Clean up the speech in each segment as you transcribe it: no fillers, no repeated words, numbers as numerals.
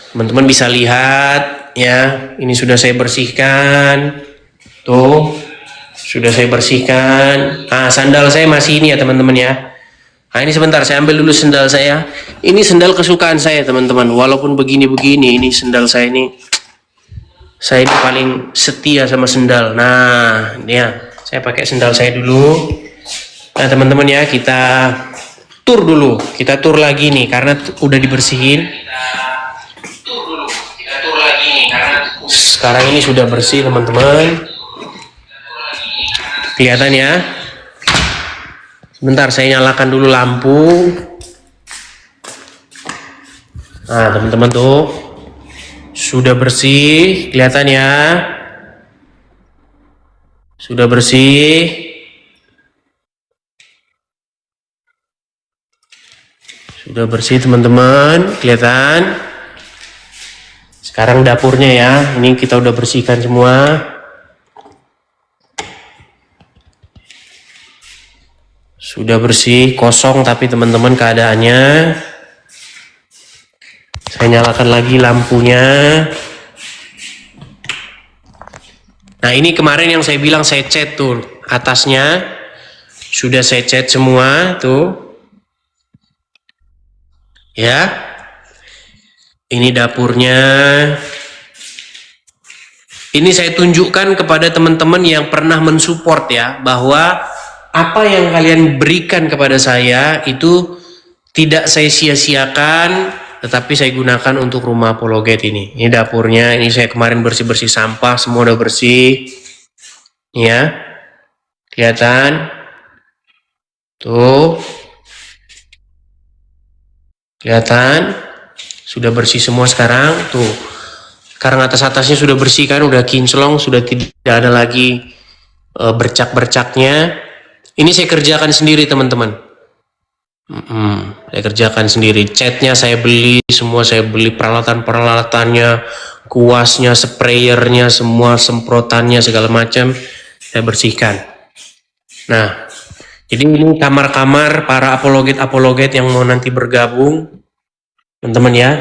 Teman-teman bisa lihat ya, ini sudah saya bersihkan. Tuh, sudah saya bersihkan. Sandal saya masih ini ya teman-teman ya. Ini sebentar, saya ambil dulu sendal saya. Ini sendal kesukaan saya teman-teman. Walaupun begini-begini, ini sendal saya ini. Saya ini paling setia sama sendal. Nah, ini ya, saya pakai sendal saya dulu. Nah teman-teman ya, kita tur dulu. Kita tur lagi nih, karena udah dibersihin. Sekarang ini sudah bersih teman-teman. Kelihatan ya. Sebentar, saya nyalakan dulu lampu. Nah teman-teman tuh sudah bersih, kelihatan ya. Sudah bersih. Sudah bersih teman-teman, kelihatan. Sekarang dapurnya ya, ini kita udah bersihkan semua. Sudah bersih, kosong tapi teman-teman keadaannya. Saya nyalakan lagi lampunya. Nah ini kemarin yang saya bilang saya cat tuh, atasnya sudah saya cat semua tuh. Ya. Ini dapurnya. Ini saya tunjukkan kepada teman-teman yang pernah mensupport ya, bahwa apa yang kalian berikan kepada saya itu tidak saya sia-siakan, tetapi saya gunakan untuk rumah Apologet ini. Ini dapurnya, ini saya kemarin bersih-bersih sampah, semua udah bersih. Ya, kelihatan? Tuh. Kelihatan? Sudah bersih semua sekarang, tuh. Sekarang atas-atasnya sudah bersih kan, udah kinclong, sudah tidak ada lagi bercak-bercaknya. Ini saya kerjakan sendiri teman-teman. Saya kerjakan sendiri. Catnya saya beli, semua saya beli, peralatan-peralatannya, kuasnya, sprayernya, semua semprotannya segala macam saya bersihkan. Nah, jadi ini kamar-kamar para apologet yang mau nanti bergabung, teman-teman ya.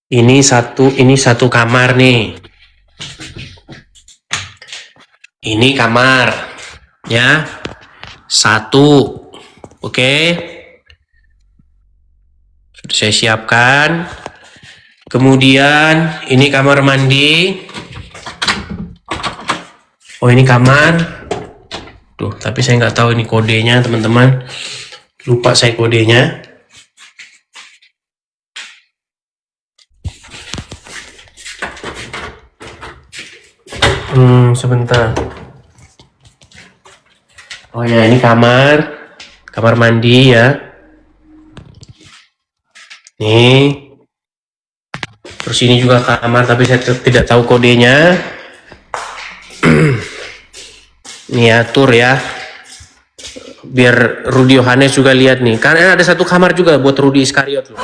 Ini satu kamar nih. Ini kamar ya. Satu. Oke. Sudah saya siapkan. Kemudian ini kamar mandi. Oh, ini kamar. Tuh, tapi saya nggak tahu ini kodenya, teman-teman. Lupa saya kodenya. Sebentar. Oh ya, ini kamar mandi ya. Nih. Terus ini juga kamar, tapi saya tidak tahu kodenya. Ini atur ya. Biar Rudy Yohanes juga lihat nih. Karena ada satu kamar juga buat Rudy Iskariot loh.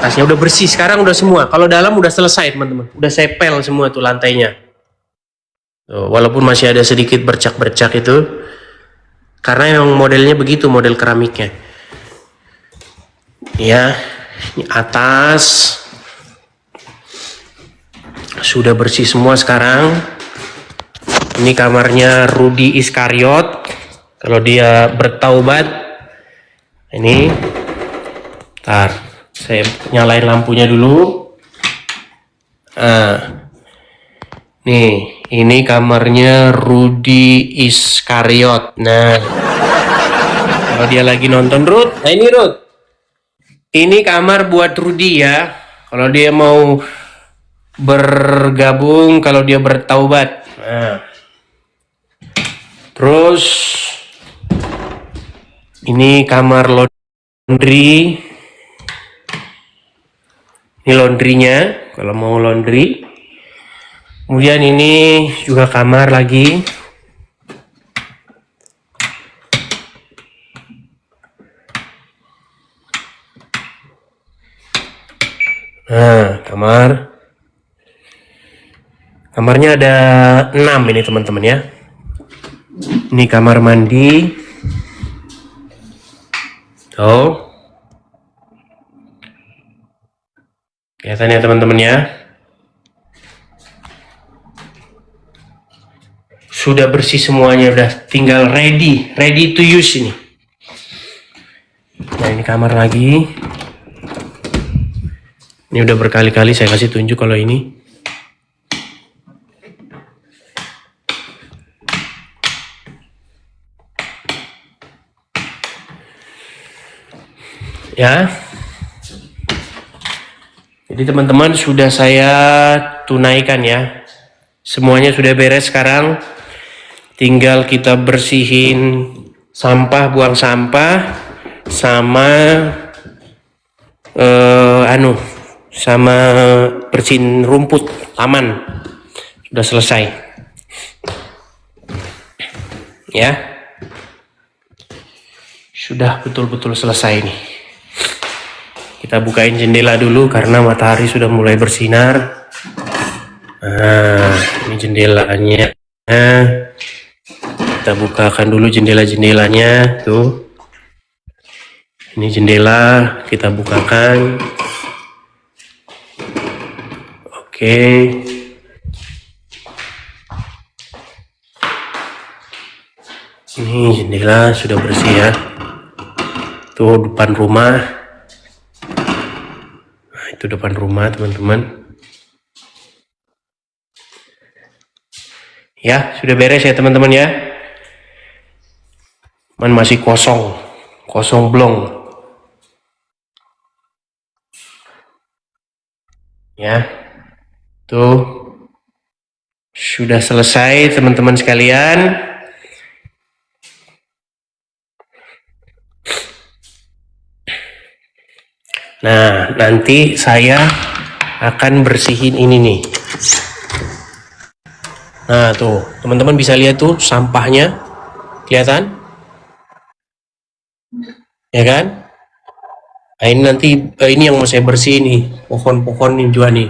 Atasnya udah bersih, sekarang udah semua. Kalau dalam udah selesai teman-teman. Udah saya pel semua tuh lantainya. Tuh, walaupun masih ada sedikit bercak-bercak itu. Karena yang modelnya begitu, model keramiknya. Ya, ini atas. Sudah bersih semua sekarang. Ini kamarnya Rudy Iskariot. Kalau dia bertaubat. Ini. Ntar, saya nyalain lampunya dulu. Nih, ini kamarnya Rudy Iskariot. Nah, kalau dia lagi nonton Rud, nah ini Rud. Ini kamar buat Rudy ya. Kalau dia mau bergabung, kalau dia bertaubat. Nah. Terus ini kamar laundry. Ini laundrynya, kalau mau laundry. Kemudian ini juga kamar lagi. Nah, kamarnya ada 6 ini teman-teman ya. Ini kamar mandi. Tuh. Kelihatan ya teman-teman ya. Sudah bersih semuanya, udah tinggal ready to use ini. Nah, ini kamar lagi. Ini udah berkali-kali saya kasih tunjuk kalau ini. Ya. Jadi teman-teman sudah saya tunaikan ya. Semuanya sudah beres sekarang. Tinggal kita bersihin sampah, buang sampah sama sama bersihin rumput taman. Sudah selesai. Ya. Sudah betul-betul selesai nih. Kita bukain jendela dulu karena matahari sudah mulai bersinar. Nah, ini jendelanya. Kita bukakan dulu jendela-jendelanya tuh. Ini jendela kita bukakan. Oke. Ini jendela sudah bersih ya. Tuh depan rumah. Nah, itu depan rumah teman-teman. Ya, sudah beres ya teman-teman ya. Masih kosong blong. Ya, tuh sudah selesai teman-teman sekalian. Nah, nanti saya akan bersihin ini nih. Nah, tuh teman-teman bisa lihat tuh sampahnya, kelihatan? Ya kan? Nah, ini nanti ini yang mau saya bersihin nih, pohon-pohon ini juga nih.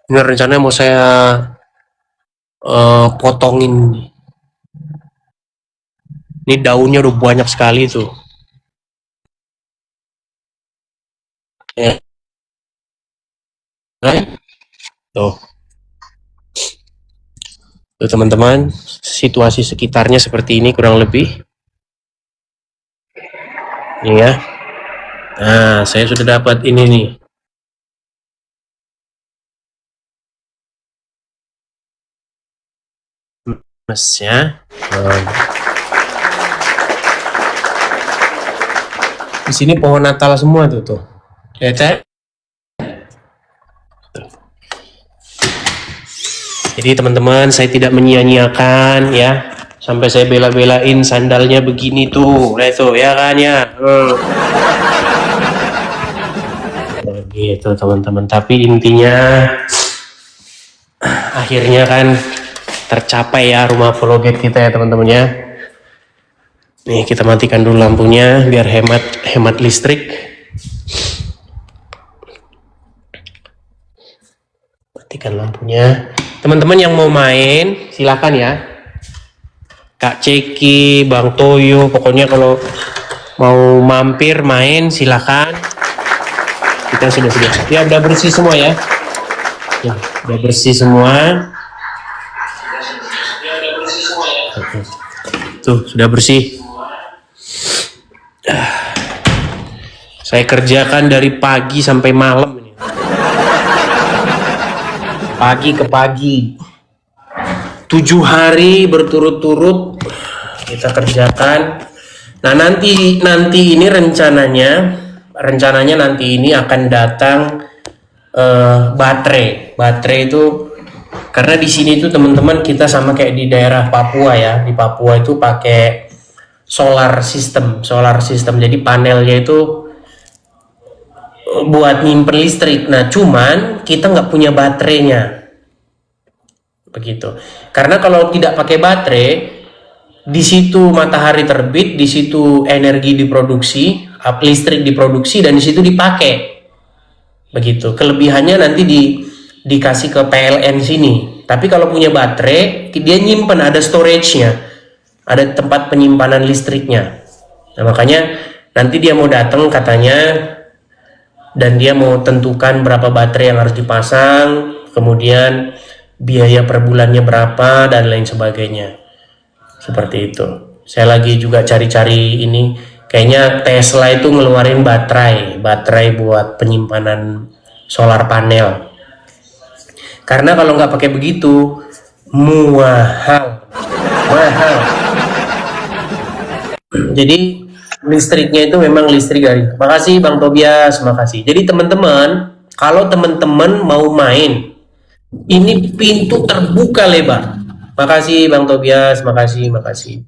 Ini rencananya mau saya potongin. Ini daunnya udah banyak sekali tuh. Ya. Tuh. Tuh teman-teman, situasi sekitarnya seperti ini kurang lebih. Ini ya. Nah, saya sudah dapat ini nih. Mesnya. Di sini pohon Natal semua tuh. Lihat. Jadi teman-teman, saya tidak menyia-nyiakan ya. Sampai saya bela-belain sandalnya begini tuh. Nah itu ya kan ya. Gitu teman-teman. Tapi intinya akhirnya kan tercapai ya rumah vloget kita ya teman-teman ya. Nih kita matikan dulu lampunya biar hemat listrik. Matikan lampunya. Teman-teman yang mau main silakan ya. Kak Ceki, Bang Toyo, pokoknya kalau mau mampir main silakan. Kita sudah. Ya udah bersih semua ya. Ya udah bersih semua. Tuh sudah bersih. Saya kerjakan dari pagi sampai malam ini. Pagi ke pagi. 7 hari berturut-turut kita kerjakan. Nah nanti ini rencananya nanti ini akan datang baterai itu karena di sini itu teman-teman kita sama kayak di daerah Papua ya. Di Papua itu pakai solar system. Jadi panelnya itu buat nyimpen listrik. Nah cuman kita nggak punya baterainya. Begitu. Karena kalau tidak pakai baterai, di situ matahari terbit, di situ energi diproduksi, listrik diproduksi dan di situ dipakai. Begitu. Kelebihannya nanti dikasih ke PLN sini. Tapi kalau punya baterai, dia nyimpen, ada storage-nya. Ada tempat penyimpanan listriknya. Nah, makanya nanti dia mau datang katanya dan dia mau tentukan berapa baterai yang harus dipasang, kemudian biaya per bulannya berapa dan lain sebagainya. Seperti itu. Saya lagi juga cari-cari ini, kayaknya Tesla itu ngeluarin baterai buat penyimpanan solar panel. Karena kalau nggak pakai begitu mahal. Jadi listriknya itu memang listrik dari. Makasih Bang Tobias, makasih. Jadi teman-teman, kalau teman-teman mau main, ini pintu terbuka lebar. Makasih Bang Tobias, makasih.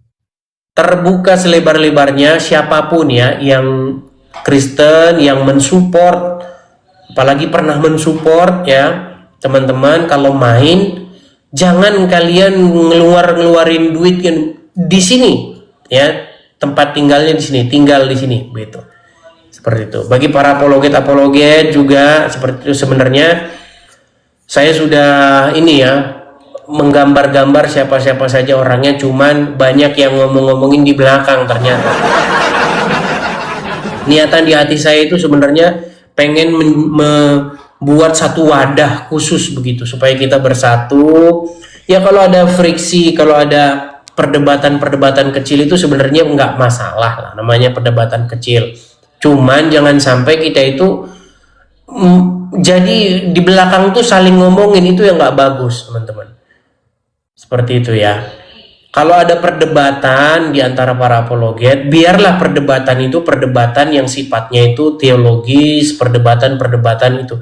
Terbuka selebar-lebarnya, siapapun ya yang Kristen, yang mensupport, apalagi pernah mensupport ya, teman-teman kalau main, jangan kalian ngeluarin duit di sini ya. Tempat tinggalnya di sini, tinggal di sini, begitu. Seperti itu. Bagi para apologet juga seperti itu. Sebenarnya saya sudah ini ya, menggambar-gambar siapa-siapa saja orangnya, cuman banyak yang ngomong-ngomongin di belakang ternyata. Niatan di hati saya itu sebenarnya pengen membuat satu wadah khusus begitu supaya kita bersatu. Ya kalau ada friksi, kalau ada perdebatan kecil itu sebenarnya nggak masalah lah, namanya perdebatan kecil. Cuman jangan sampai kita itu jadi di belakang tuh saling ngomongin, itu yang nggak bagus teman-teman. Seperti itu ya. Kalau ada perdebatan di antara para apologet, biarlah perdebatan itu perdebatan yang sifatnya itu teologis, perdebatan itu.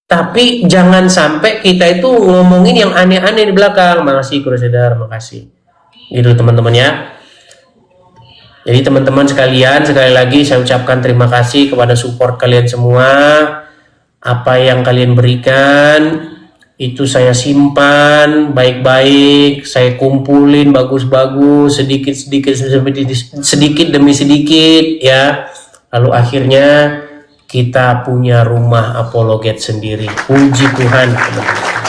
Tapi jangan sampai kita itu ngomongin yang aneh-aneh di belakang. Makasih Crusader, makasih. Gitu teman-teman ya. Jadi teman-teman sekalian, sekali lagi saya ucapkan terima kasih kepada support kalian semua. Apa yang kalian berikan itu saya simpan baik-baik, saya kumpulin bagus-bagus, sedikit demi sedikit ya. Lalu akhirnya kita punya rumah apologet sendiri. Puji Tuhan teman-teman.